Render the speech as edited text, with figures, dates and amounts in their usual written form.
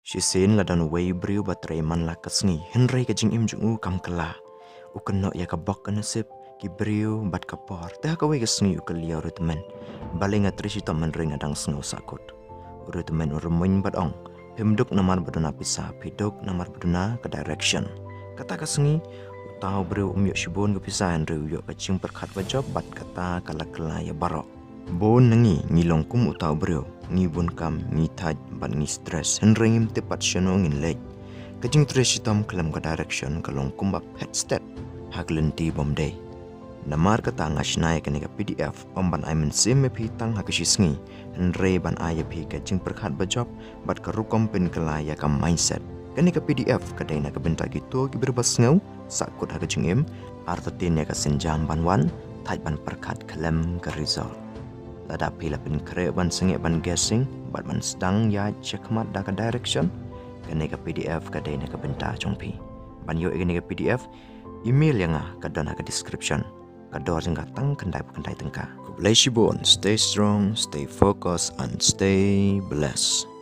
Shisin ladan way briu batray man la kasngi henry ka jingim jungu kam kala ukenno ya ka bok nasib ki briu bat kapor teh ka way kasngi ukeliau rutmen baling atrisi taman ring adang sngew sahkut rutmen urmoin badong pemduk namar baduna pisa piduk namar baduna ke direction kata kasngi utau briu umyok shibun ke pisahan riu yok kacing perkat bajop bat kata kala kala ya barok bon nangi ngilong kum utau briu ngi bun kam ngi taj ban ngi stress henringim tepat syano ngin lej kajing tres hitam kelam ke direction kalong kum bap head step hak lynti bom day namar kata ngasnai kene ka pdf omban ai mensim pi tang hak shisngi henre ban aya pi kajing perkhat bajop bat ka rukom pen kelaya ka mindset kene ka pdf kadai na ka bynta kito ki berbas sngew sahkut hak jingim artotin ya ka senjam ban wan taj ban perkhat kelam ka result lada pila pen kre ban sengek ban guessing bat ban sedang ya checkmat da ka direction kene ka pdf kadai na ka bynta chongpi ban yo kene ka pdf email yang ka dan ka description kador jengka tang kendai tyngka. Stay strong, stay focused and stay blessed.